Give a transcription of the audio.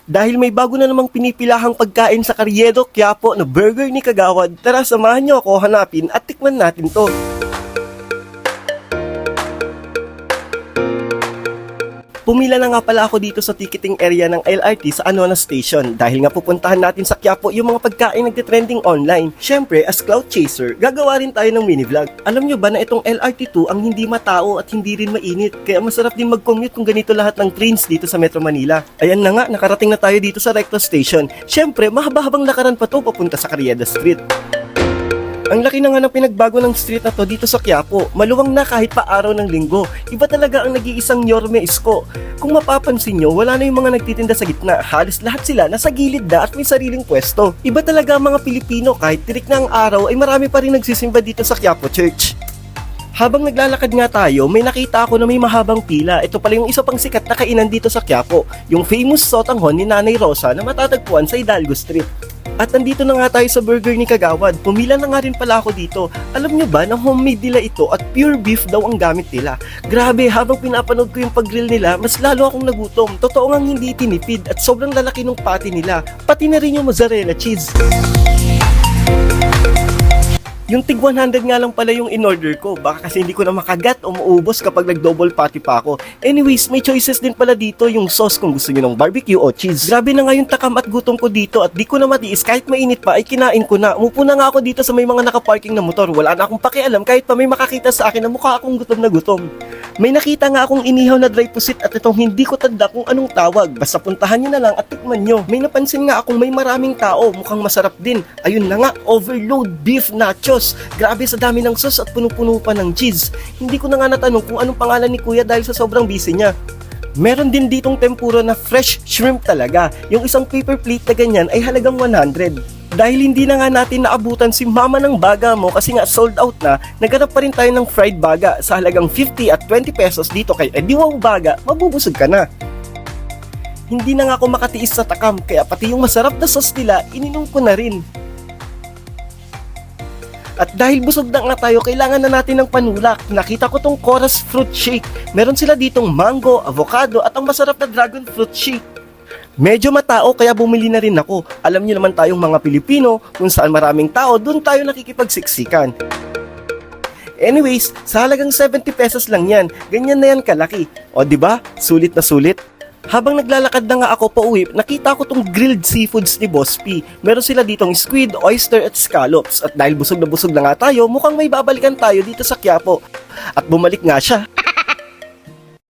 Dahil may bago na namang pinipilahang pagkain sa Carriedo, Quiapo na burger ni Kagawad, tara samahan niyo ako hanapin at tikman natin to. Pumila na nga pala ako dito sa ticketing area ng LRT sa Anona Station dahil nga pupuntahan natin sa Quiapo yung mga pagkain nagtitrending online. Syempre, as cloud chaser, gagawa rin tayo ng mini vlog. Alam nyo ba na itong LRT2 ang hindi matao at hindi rin mainit, kaya masarap din mag-commute kung ganito lahat ng trains dito sa Metro Manila. Ayan na nga, nakarating na tayo dito sa Recto Station. Syempre, mahaba-habang lakaran pa to papunta sa Carrieda Street. Ang laki na nga ng pinagbago ng street na to dito sa Quiapo. Maluwang na kahit pa araw ng linggo. Iba talaga ang nag-iisang Yorme Isko. Kung mapapansin nyo, wala na yung mga nagtitinda sa gitna. Halos lahat sila nasa gilid na at may sariling pwesto. Iba talaga ang mga Pilipino, kahit tirik na ang araw ay marami pa rin nagsisimba dito sa Quiapo Church. Habang naglalakad nga tayo, may nakita ako na may mahabang pila. Ito pala yung isa pang sikat na kainan dito sa Quiapo, yung famous sotanghon ni Nanay Rosa na matatagpuan sa Hidalgo Street. At nandito na nga tayo sa burger ni Kagawad. Pumila na nga rin pala ako dito. Alam nyo ba na homemade nila ito at pure beef daw ang gamit nila? Grabe, habang pinapanood ko yung pag-grill nila, mas lalo akong nagutom. Totoo ngang hindi tinipid at sobrang lalaki ng patty nila. Pati na rin yung mozzarella cheese. Yung tig 100 nga lang pala yung in-order ko. Baka kasi hindi ko na makagat o maubos kapag nag-double patty pa ako. Anyways, may choices din pala dito yung sauce kung gusto nyo ng barbecue o cheese. Grabe na nga yung takam at gutom ko dito at di ko na matiis kahit mainit pa ay kinain ko na. Umupo na nga ako dito sa may mga nakaparking na motor. Wala na akong pakialam kahit pa may makakita sa akin na mukha akong gutom na gutom. May nakita nga akong inihaw na dry pusit at itong hindi ko tanda kung anong tawag. Basta puntahan nyo na lang at tikman nyo. May napansin nga akong may maraming tao. Mukhang masarap din. Ayun na nga, overload beef nachos. Grabe sa dami ng sauce at puno-puno pa ng cheese. Hindi ko na nga natanong kung anong pangalan ni Kuya dahil sa sobrang busy niya. Meron din ditong tempura na fresh shrimp talaga. Yung isang paper plate na ganyan ay halagang 100. Dahil hindi na nga natin naabutan si mama ng baga mo kasi nga sold out na, naghanap pa rin tayo ng fried baga sa halagang 50 at 20 pesos dito kay Ediwaw Baga, mabubusog ka na. Hindi na nga ako makatiis sa takam kaya pati yung masarap na sauce nila, ininom ko na rin. At dahil busog na nga tayo, kailangan na natin ng panulak. Nakita ko tong Coras Fruit Shake. Meron sila ditong mango, avocado at ang masarap na dragon fruit shake. Medyo matao kaya bumili na rin ako. Alam niyo naman tayong mga Pilipino, kung saan maraming tao, doon tayo nakikipagsiksikan. Anyways, sa halagang 70 pesos lang yan. Ganyan na yan kalaki. O diba? Sulit na sulit. Habang naglalakad na nga ako pauwi, nakita ko tong grilled seafoods ni Boss P. Meron sila ditong squid, oyster at scallops. At dahil busog na nga tayo, mukhang may babalikan tayo dito sa Quiapo. At bumalik nga siya.